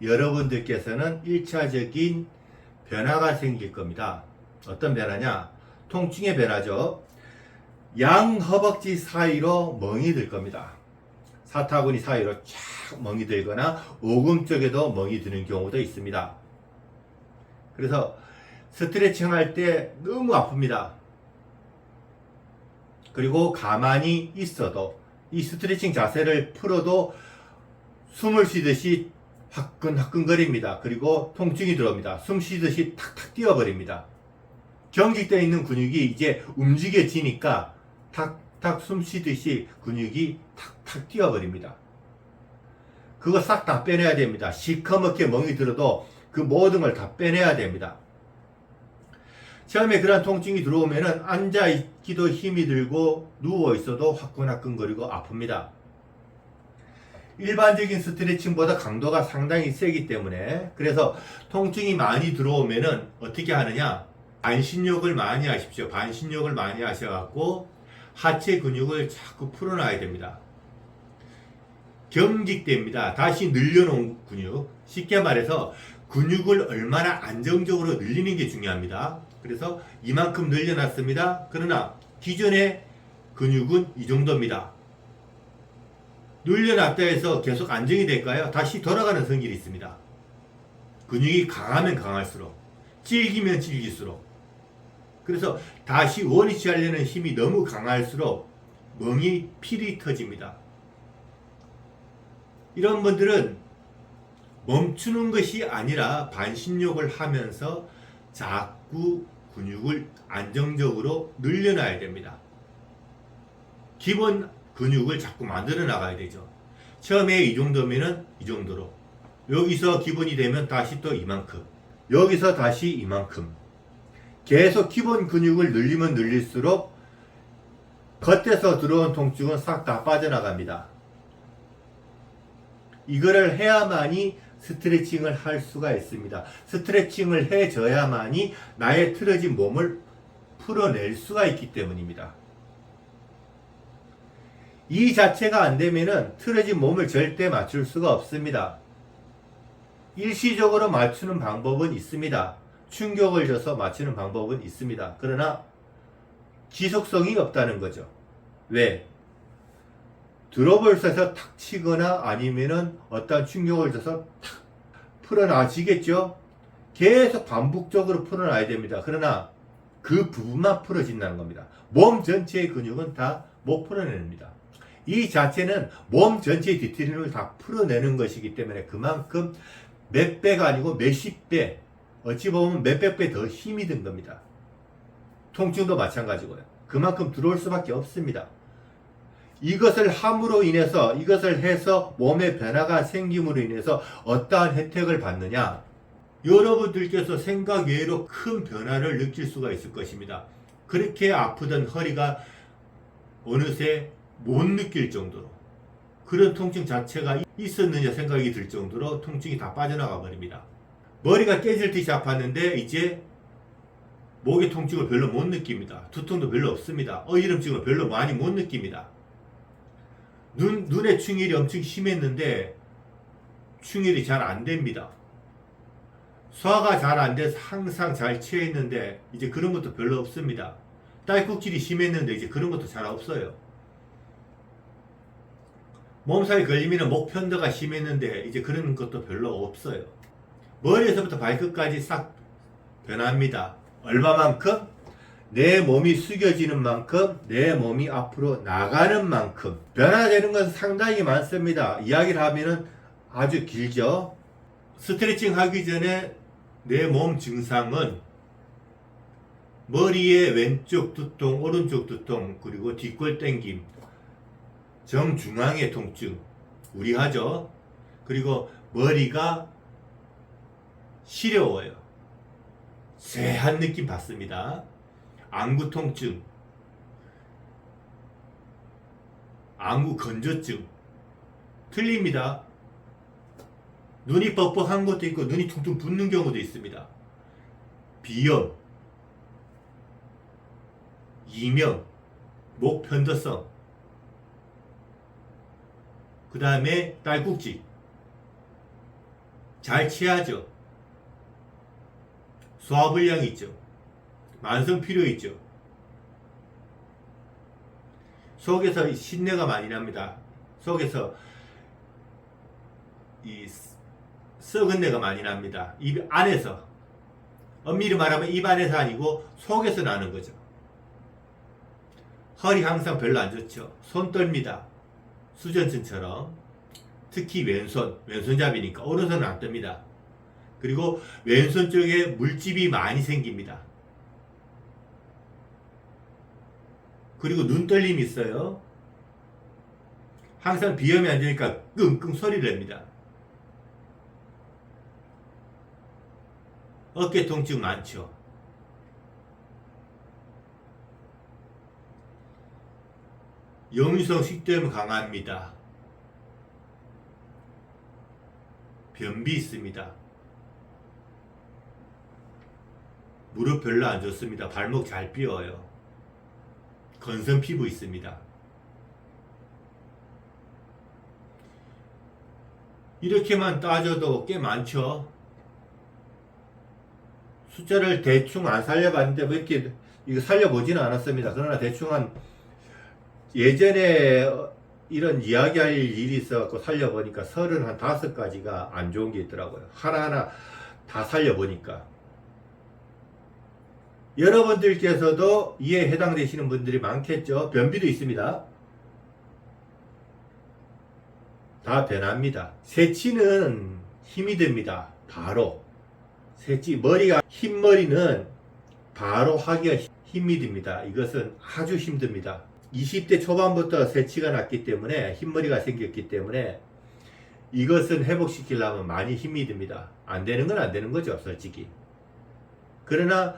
여러분들께서는 1차적인 변화가 생길 겁니다. 어떤 변화냐? 통증의 변화죠. 양 허벅지 사이로 멍이 들 겁니다. 사타구니 사이로 쫙 멍이 들거나 오금 쪽에도 멍이 드는 경우도 있습니다. 그래서 스트레칭 할 때 너무 아픕니다. 그리고 가만히 있어도 이 스트레칭 자세를 풀어도 숨을 쉬듯이 화끈화끈거립니다. 그리고 통증이 들어옵니다. 숨 쉬듯이 탁탁 뛰어버립니다. 경직되어 있는 근육이 이제 움직여지니까 탁탁 숨 쉬듯이 근육이 탁탁 뛰어버립니다. 그거 싹 다 빼내야 됩니다. 시커멓게 멍이 들어도 그 모든 걸 다 빼내야 됩니다. 처음에 그런 통증이 들어오면은 앉아있기도 힘이 들고 누워있어도 화끈화끈거리고 아픕니다. 일반적인 스트레칭보다 강도가 상당히 세기 때문에 그래서 통증이 많이 들어오면은 어떻게 하느냐? 반신욕을 많이 하십시오. 반신욕을 많이 하셔갖고 하체 근육을 자꾸 풀어놔야 됩니다. 경직됩니다. 다시 늘려놓은 근육. 쉽게 말해서 근육을 얼마나 안정적으로 늘리는 게 중요합니다. 그래서 이만큼 늘려놨습니다. 그러나 기존의 근육은 이 정도입니다. 늘려놨다 해서 계속 안정이 될까요? 다시 돌아가는 성질이 있습니다. 근육이 강하면 강할수록, 질기면 질길수록. 그래서 다시 원위치 하려는 힘이 너무 강할수록 멍이 필이 터집니다. 이런 분들은 멈추는 것이 아니라 반신욕을 하면서 자꾸 근육을 안정적으로 늘려놔야 됩니다. 기본 근육을 자꾸 만들어 나가야 되죠. 처음에 이 정도면은 이 정도로, 여기서 기본이 되면 다시 또 이만큼, 여기서 다시 이만큼, 계속 기본 근육을 늘리면 늘릴수록 겉에서 들어온 통증은 싹 다 빠져나갑니다. 이거를 해야만이 스트레칭을 할 수가 있습니다. 스트레칭을 해줘야만이 나의 틀어진 몸을 풀어낼 수가 있기 때문입니다. 이 자체가 안 되면은 틀어진 몸을 절대 맞출 수가 없습니다. 일시적으로 맞추는 방법은 있습니다. 충격을 줘서 맞추는 방법은 있습니다. 그러나 지속성이 없다는 거죠. 왜? 드롭을 탁 치거나 아니면은 어떤 충격을 줘서 탁 풀어놔지겠죠? 계속 반복적으로 풀어놔야 됩니다. 그러나 그 부분만 풀어진다는 겁니다. 몸 전체의 근육은 다 못 풀어냅니다. 이 자체는 몸 전체의 디테일을 다 풀어내는 것이기 때문에 그만큼 몇 배가 아니고 몇십 배, 어찌 보면 몇백 배 더 힘이 든 겁니다. 통증도 마찬가지고요. 그만큼 들어올 수밖에 없습니다. 이것을 함으로 인해서, 이것을 해서 몸의 변화가 생김으로 인해서 어떠한 혜택을 받느냐? 여러분들께서 생각 외로 큰 변화를 느낄 수가 있을 것입니다. 그렇게 아프던 허리가 어느새 못 느낄 정도로, 그런 통증 자체가 있었느냐 생각이 들 정도로 통증이 다 빠져나가 버립니다. 머리가 깨질 듯이 아팠는데 이제 목의 통증을 별로 못 느낍니다. 두통도 별로 없습니다. 어지럼증을 별로 많이 못 느낍니다. 눈의 충혈이 엄청 심했는데 충혈이 잘 안 됩니다. 소화가 잘 안 돼서 항상 잘 취했는데 이제 그런 것도 별로 없습니다. 딸꾹질이 심했는데 이제 그런 것도 잘 없어요. 몸살이 걸리면 목 편도가 심했는데 이제 그런 것도 별로 없어요. 머리에서부터 발끝까지 싹 변합니다. 얼마만큼? 내 몸이 숙여지는 만큼, 내 몸이 앞으로 나가는 만큼 변화되는 것은 상당히 많습니다. 이야기를 하면은 아주 길죠. 스트레칭 하기 전에 내 몸 증상은 머리의 왼쪽 두통, 오른쪽 두통, 그리고 뒷골 땡김, 정중앙의 통증, 우리하죠. 그리고 머리가 시려워요. 쎄한 느낌 받습니다. 안구 통증, 안구 건조증, 틀립니다. 눈이 뻑뻑한 것도 있고 눈이 퉁퉁 붓는 경우도 있습니다. 비염, 이명, 목 편도성, 그 다음에 딸꾹질, 잘 취하죠. 소화불량이 있죠. 만성 피로 있죠. 속에서 신내가 많이 납니다. 속에서 이 썩은 내가 많이 납니다. 입 안에서. 엄밀히 말하면 입 안에서 아니고 속에서 나는 거죠. 허리 항상 별로 안 좋죠. 손 떨립니다. 수전증처럼. 특히 왼손잡이니까 오른손은 안 뜹니다. 그리고 왼손 쪽에 물집이 많이 생깁니다. 그리고 눈 떨림이 있어요. 항상 비염이 안 되니까 끙끙 소리를 냅니다. 어깨 통증 많죠. 역류성 식도염 강합니다. 변비 있습니다. 무릎 별로 안 좋습니다. 발목 잘 삐어요. 건선 피부 있습니다. 이렇게만 따져도 꽤 많죠. 숫자를 대충 안 살려봤는데 뭐 이렇게 이거 살려보지는 않았습니다. 그러나 대충 한 예전에 이런 이야기할 일이 있어갖고 살려보니까 35가지가 안 좋은 게 있더라고요. 하나하나 다 살려보니까. 여러분들께서도 이에 해당되시는 분들이 많겠죠. 변비도 있습니다. 다 변합니다. 새치는 힘이 듭니다. 바로. 새치, 머리가, 흰머리는 바로 하기가 힘이 듭니다. 이것은 아주 힘듭니다. 20대 초반부터 새치가 났기 때문에, 흰머리가 생겼기 때문에, 이것은 회복시키려면 많이 힘이 듭니다. 안 되는 건 안 되는 거죠, 솔직히. 그러나,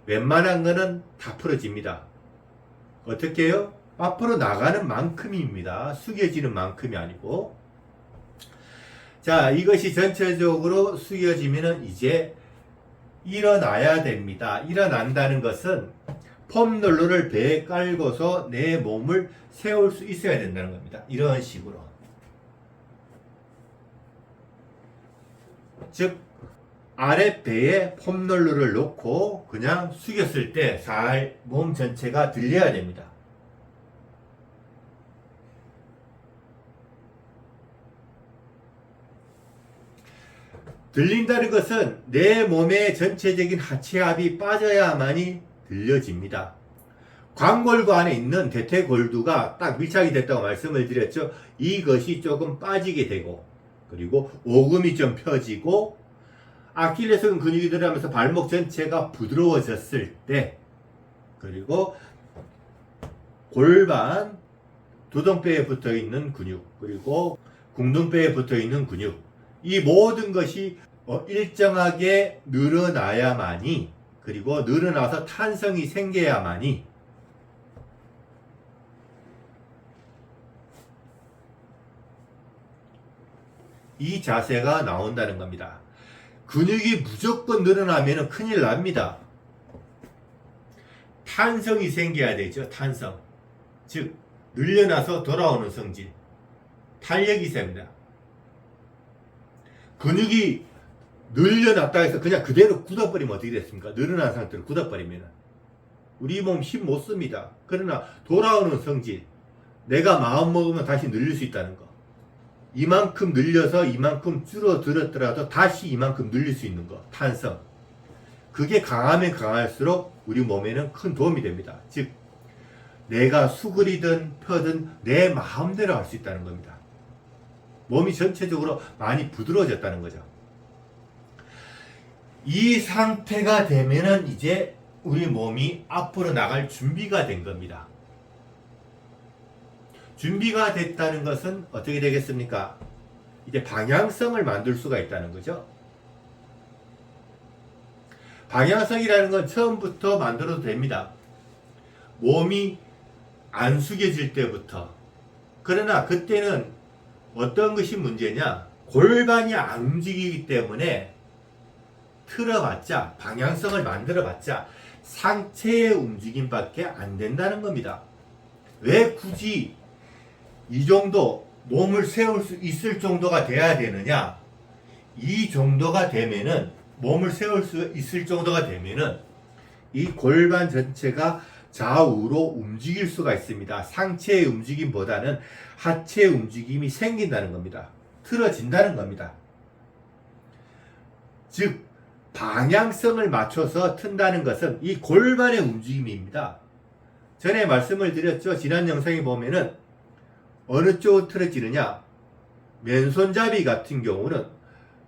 웬만한 거는 다 풀어집니다. 어떻게 해요? 앞으로 나가는 만큼입니다. 숙여지는 만큼이 아니고. 자, 이것이 전체적으로 숙여지면은 이제 일어나야 됩니다. 일어난다는 것은 폼롤러를 배에 깔고서 내 몸을 세울 수 있어야 된다는 겁니다. 이런 식으로. 즉, 아랫배에 폼롤러를 놓고 그냥 숙였을 때 살 몸 전체가 들려야 됩니다. 들린다는 것은 내 몸의 전체적인 하체압이 빠져야만이 들려집니다. 광골구 안에 있는 대퇴골두가 딱 밀착이 됐다고 말씀을 드렸죠. 이것이 조금 빠지게 되고, 그리고 오금이 좀 펴지고, 아킬레스건 근육이 들어가면서 발목 전체가 부드러워졌을 때, 그리고 골반, 두덩뼈에 붙어 있는 근육, 그리고 궁둥뼈에 붙어 있는 근육, 이 모든 것이 일정하게 늘어나야만이, 그리고 늘어나서 탄성이 생겨야만이 이 자세가 나온다는 겁니다. 근육이 무조건 늘어나면 큰일 납니다. 탄성이 생겨야 되죠. 탄성. 즉 늘려놔서 돌아오는 성질. 탄력이 셉니다. 근육이 늘려놨다 해서 그냥 그대로 굳어버리면 어떻게 됐습니까? 늘어난 상태로 굳어버리면 우리 몸 힘 못 씁니다. 그러나 돌아오는 성질, 내가 마음 먹으면 다시 늘릴 수 있다는 거, 이만큼 늘려서 이만큼 줄어들었더라도 다시 이만큼 늘릴 수 있는 거, 탄성, 그게 강하면 강할수록 우리 몸에는 큰 도움이 됩니다. 즉 내가 수그리든 펴든 내 마음대로 할 수 있다는 겁니다. 몸이 전체적으로 많이 부드러워졌다는 거죠. 이 상태가 되면은 이제 우리 몸이 앞으로 나갈 준비가 된 겁니다. 준비가 됐다는 것은 어떻게 되겠습니까? 이제 방향성을 만들 수가 있다는 거죠. 방향성이라는 건 처음부터 만들어도 됩니다. 몸이 안 숙여질 때부터. 그러나 그때는 어떤 것이 문제냐? 골반이 안 움직이기 때문에 틀어봤자, 방향성을 만들어봤자 상체의 움직임밖에 안 된다는 겁니다. 왜 굳이 이 정도 몸을 세울 수 있을 정도가 돼야 되느냐? 이 정도가 되면은, 몸을 세울 수 있을 정도가 되면은 이 골반 전체가 좌우로 움직일 수가 있습니다. 상체의 움직임보다는 하체의 움직임이 생긴다는 겁니다. 틀어진다는 겁니다. 즉 방향성을 맞춰서 튼다는 것은 이 골반의 움직임입니다. 전에 말씀을 드렸죠. 지난 영상에 보면은 어느 쪽으로 틀어지느냐, 맨손잡이 같은 경우는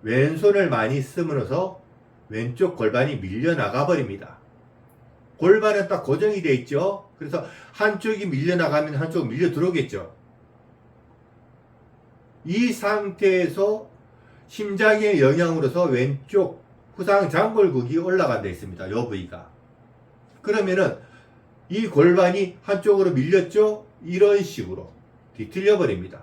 왼손을 많이 쓰면서 왼쪽 골반이 밀려나가 버립니다. 골반은 딱 고정이 되어 있죠. 그래서 한쪽이 밀려나가면 한쪽은 밀려 들어오겠죠. 이 상태에서 심장의 영향으로서 왼쪽 후상 장골국이 올라간다 있습니다. 요 부위가. 그러면은 이 골반이 한쪽으로 밀렸죠. 이런 식으로 뒤틀려 버립니다.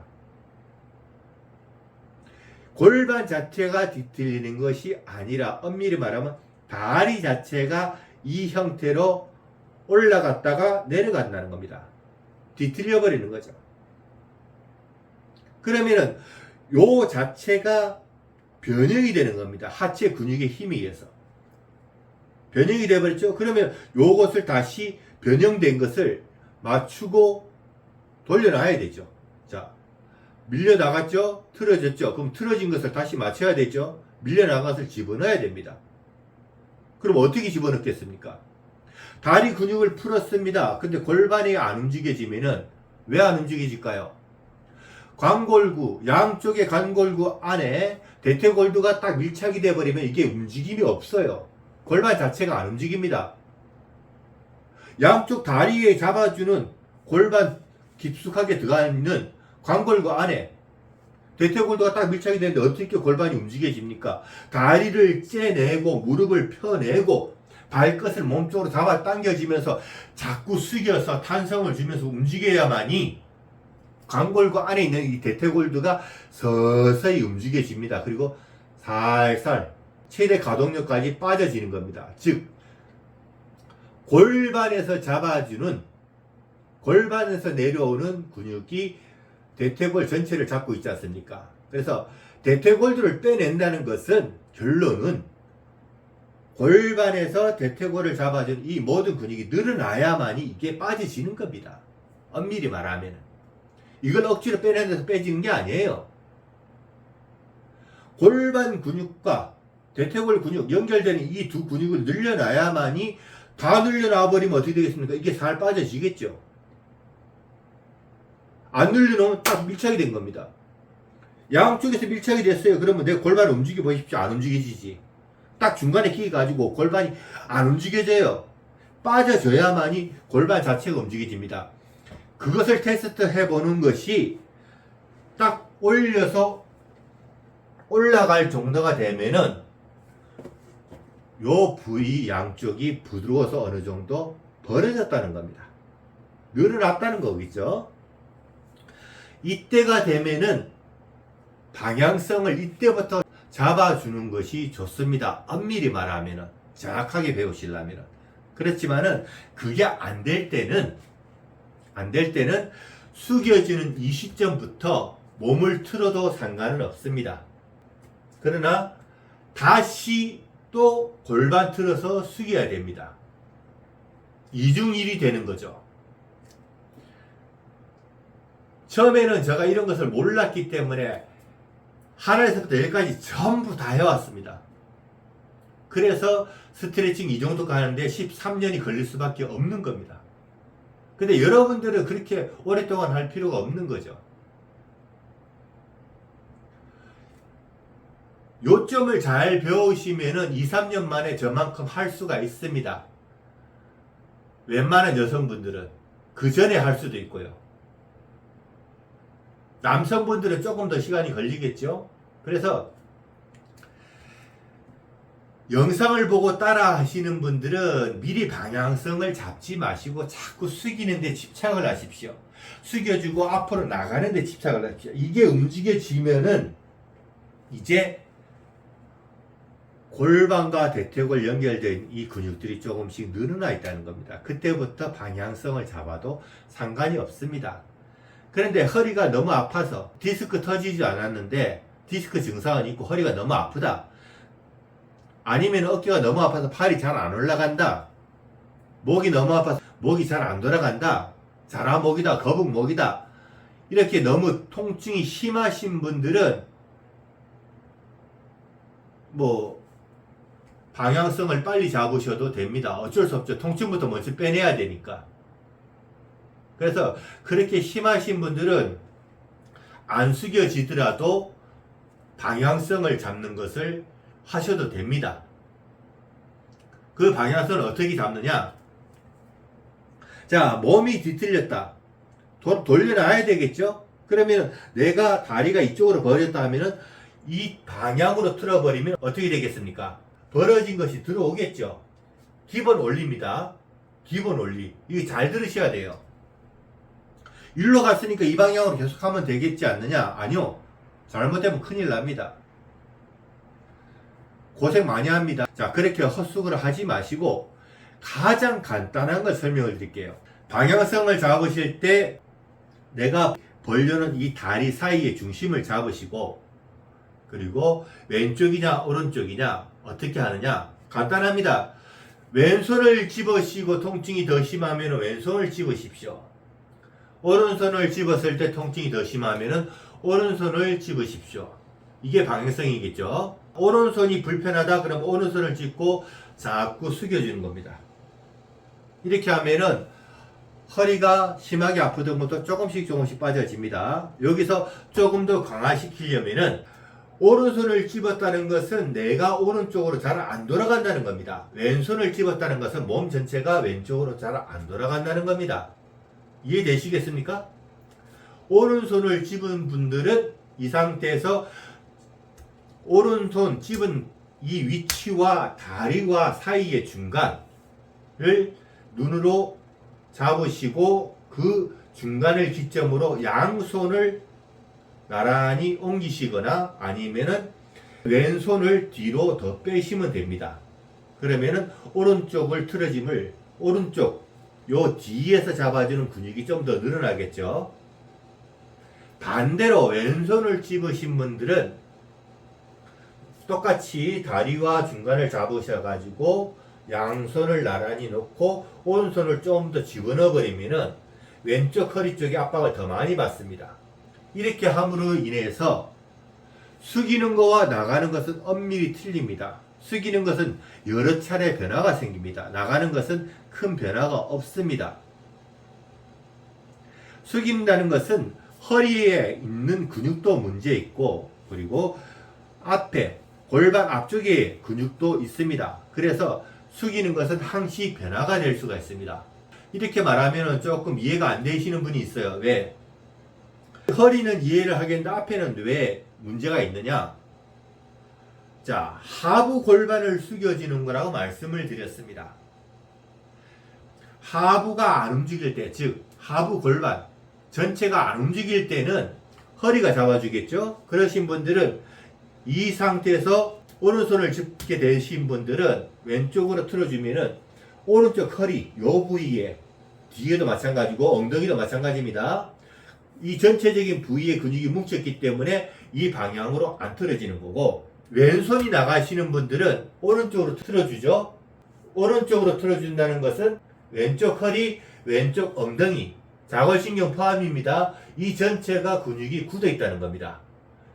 골반 자체가 뒤틀리는 것이 아니라 엄밀히 말하면 다리 자체가 이 형태로 올라갔다가 내려간다는 겁니다. 뒤틀려 버리는 거죠. 그러면은 요 자체가 변형이 되는 겁니다. 하체 근육의 힘에 의해서. 변형이 되어버렸죠. 그러면 요것을 다시 변형된 것을 맞추고 돌려놔야 되죠. 자, 밀려나갔죠? 틀어졌죠? 그럼 틀어진 것을 다시 맞춰야 되죠? 밀려나간 것을 집어넣어야 됩니다. 그럼 어떻게 집어넣겠습니까? 다리 근육을 풀었습니다. 근데 골반이 안 움직여지면은 왜 안 움직여질까요? 관골구, 양쪽의 관골구 안에 대퇴골두가 딱 밀착이 되어버리면 이게 움직임이 없어요. 골반 자체가 안 움직입니다. 양쪽 다리에 잡아주는 골반 깊숙하게 들어가 있는 관골구 안에 대퇴골두가 딱 밀착이 되는데 어떻게 골반이 움직여집니까? 다리를 째내고 무릎을 펴내고 발끝을 몸쪽으로 잡아 당겨지면서 자꾸 숙여서 탄성을 주면서 움직여야만이 관골구 안에 있는 이 대퇴골두가 서서히 움직여집니다. 그리고 살살 최대 가동력까지 빠져지는 겁니다. 즉 골반에서 잡아주는, 골반에서 내려오는 근육이 대퇴골 전체를 잡고 있지 않습니까? 그래서 대퇴골두를 빼낸다는 것은 결론은 골반에서 대퇴골을 잡아주는 이 모든 근육이 늘어나야만이 이게 빠져지는 겁니다. 엄밀히 말하면 이걸 억지로 빼내서 빼지는 게 아니에요. 골반 근육과 대퇴골 근육 연결되는 이 두 근육을 늘려놔야만이, 다 늘려놔 버리면 어떻게 되겠습니까? 이게 살 빠져지겠죠. 안 늘려놓으면 딱 밀착이 된 겁니다. 양쪽에서 밀착이 됐어요. 그러면 내 골반을 움직여 보십시오. 안 움직여지지. 딱 중간에 끼 가지고 골반이 안 움직여져요. 빠져져야만이 골반 자체가 움직여집니다. 그것을 테스트 해보는 것이 딱 올려서 올라갈 정도가 되면은 요 부위 양쪽이 부드러워서 어느 정도 벌어졌다는 겁니다. 늘어났다는 거겠죠. 이때가 되면은 방향성을 이때부터 잡아주는 것이 좋습니다. 엄밀히 말하면은, 정확하게 배우시려면은. 그렇지만은 그게 안 될 때는 숙여지는 이 시점부터 몸을 틀어도 상관은 없습니다. 그러나 다시 또 골반 틀어서 숙여야 됩니다. 이중일이 되는 거죠. 처음에는 제가 이런 것을 몰랐기 때문에 하나에서부터 열까지 전부 다 해왔습니다. 그래서 스트레칭 이 정도 가는데 13년이 걸릴 수밖에 없는 겁니다. 근데 여러분들은 그렇게 오랫동안 할 필요가 없는 거죠. 요점을 잘 배우시면은 2, 3년 만에 저만큼 할 수가 있습니다. 웬만한 여성분들은 그 전에 할 수도 있고요. 남성분들은 조금 더 시간이 걸리겠죠. 그래서 영상을 보고 따라 하시는 분들은 미리 방향성을 잡지 마시고 자꾸 숙이는 데 집착을 하십시오. 숙여주고 앞으로 나가는 데 집착을 하십시오. 이게 움직여지면은 이제 골반과 대퇴골 연결된 이 근육들이 조금씩 늘어나 있다는 겁니다. 그때부터 방향성을 잡아도 상관이 없습니다. 그런데 허리가 너무 아파서 디스크 터지지 않았는데 디스크 증상은 있고 허리가 너무 아프다. 아니면 어깨가 너무 아파서 팔이 잘 안 올라간다. 목이 너무 아파서 목이 잘 안 돌아간다. 자라목이다, 거북목이다. 이렇게 너무 통증이 심하신 분들은 뭐 방향성을 빨리 잡으셔도 됩니다. 어쩔 수 없죠. 통증부터 먼저 빼내야 되니까. 그래서 그렇게 심하신 분들은 안 숙여지더라도 방향성을 잡는 것을 하셔도 됩니다. 그 방향성을 어떻게 잡느냐? 자, 몸이 뒤틀렸다. 돌려놔야 되겠죠? 그러면 내가 다리가 이쪽으로 벌어졌다 하면은 이 방향으로 틀어버리면 어떻게 되겠습니까? 벌어진 것이 들어오겠죠? 기본 원리입니다. 기본 원리. 이거 잘 들으셔야 돼요. 일로 갔으니까 이 방향으로 계속 하면 되겠지 않느냐? 아니요. 잘못되면 큰일 납니다. 고생 많이 합니다. 자, 그렇게 헛수고를 하지 마시고 가장 간단한 걸 설명을 드릴게요. 방향성을 잡으실 때 내가 벌려는 이 다리 사이의 중심을 잡으시고, 그리고 왼쪽이냐 오른쪽이냐 어떻게 하느냐? 간단합니다. 왼손을 집으시고 통증이 더 심하면 왼손을 집으십시오. 오른손을 집었을 때 통증이 더 심하면 오른손을 집으십시오. 이게 방향성이겠죠. 오른손이 불편하다 그럼 오른손을 짚고 자꾸 숙여주는 겁니다. 이렇게 하면은 허리가 심하게 아프던 것도 조금씩 빠져집니다. 여기서 조금 더 강화시키려면은 오른손을 집었다는 것은 내가 오른쪽으로 잘 안 돌아간다는 겁니다. 왼손을 집었다는 것은 몸 전체가 왼쪽으로 잘 안 돌아간다는 겁니다. 이해되시겠습니까? 오른손을 집은 분들은 이 상태에서 오른손 집은 이 위치와 다리와 사이의 중간을 눈으로 잡으시고 그 중간을 기점으로 양손을 나란히 옮기시거나 아니면은 왼손을 뒤로 더 빼시면 됩니다. 그러면은 오른쪽을 틀어짐을 오른쪽 요 뒤에서 잡아주는 근육이 좀 더 늘어나겠죠. 반대로 왼손을 집으신 분들은 똑같이 다리와 중간을 잡으셔가지고 양손을 나란히 놓고 오른손을 좀 더 집어넣어 버리면은 왼쪽 허리 쪽에 압박을 더 많이 받습니다. 이렇게 함으로 인해서 숙이는 것과 나가는 것은 엄밀히 틀립니다. 숙이는 것은 여러 차례 변화가 생깁니다. 나가는 것은 큰 변화가 없습니다. 숙인다는 것은 허리에 있는 근육도 문제 있고, 그리고 앞에 골반 앞쪽에 근육도 있습니다. 그래서 숙이는 것은 항시 변화가 될 수가 있습니다. 이렇게 말하면 조금 이해가 안 되시는 분이 있어요. 왜? 허리는 이해를 하겠는데 앞에는 왜 문제가 있느냐? 자, 하부 골반을 숙여지는 거라고 말씀을 드렸습니다. 하부가 안 움직일 때, 즉 하부 골반 전체가 안 움직일 때는 허리가 잡아주겠죠? 그러신 분들은 이 상태에서 오른손을 짚게 되신 분들은 왼쪽으로 틀어주면은 오른쪽 허리 요 부위에 뒤에도 마찬가지고 엉덩이도 마찬가지입니다. 이 전체적인 부위의 근육이 뭉쳤기 때문에 이 방향으로 안 틀어지는 거고, 왼손이 나가시는 분들은 오른쪽으로 틀어주죠. 오른쪽으로 틀어준다는 것은 왼쪽 허리, 왼쪽 엉덩이, 자골신경 포함입니다. 이 전체가 근육이 굳어 있다는 겁니다.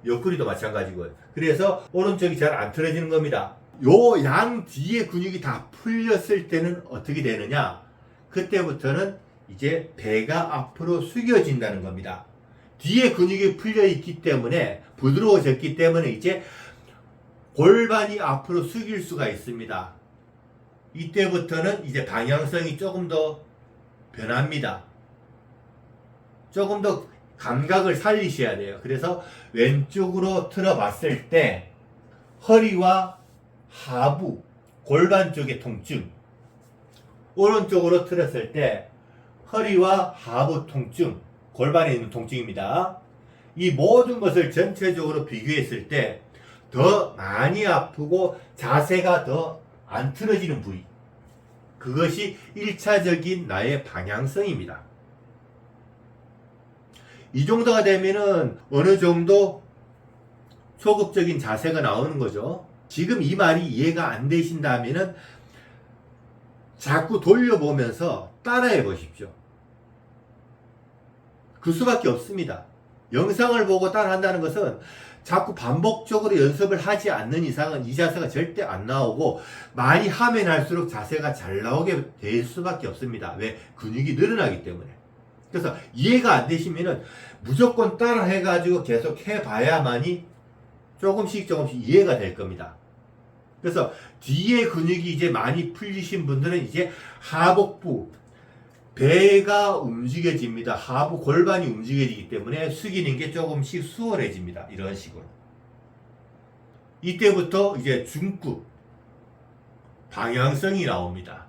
옆구리도 마찬가지고요. 그래서 오른쪽이 잘 안 틀어지는 겁니다. 요 양 뒤에 근육이 다 풀렸을 때는 어떻게 되느냐? 그때부터는 이제 배가 앞으로 숙여진다는 겁니다. 뒤에 근육이 풀려 있기 때문에 부드러워졌기 때문에 이제 골반이 앞으로 숙일 수가 있습니다. 이때부터는 이제 방향성이 조금 더 변합니다. 조금 더 감각을 살리셔야 돼요. 그래서 왼쪽으로 틀어봤을 때 허리와 하부, 골반 쪽의 통증, 오른쪽으로 틀었을 때 허리와 하부 통증, 골반에 있는 통증입니다. 이 모든 것을 전체적으로 비교했을 때 더 많이 아프고 자세가 더 안 틀어지는 부위, 그것이 1차적인 나의 방향성입니다. 이 정도가 되면은 어느 정도 소극적인 자세가 나오는 거죠. 지금 이 말이 이해가 안 되신다면은 자꾸 돌려보면서 따라해 보십시오. 그 수밖에 없습니다. 영상을 보고 따라한다는 것은 자꾸 반복적으로 연습을 하지 않는 이상은 이 자세가 절대 안 나오고, 많이 하면 할수록 자세가 잘 나오게 될 수밖에 없습니다. 왜? 근육이 늘어나기 때문에. 그래서 이해가 안 되시면은 무조건 따라 해가지고 계속 해봐야만이 조금씩 이해가 될 겁니다. 그래서 뒤에 근육이 이제 많이 풀리신 분들은 이제 하복부, 배가 움직여집니다. 하부 골반이 움직여지기 때문에 숙이는 게 조금씩 수월해집니다. 이런 식으로. 이때부터 이제 중급 방향성이 나옵니다.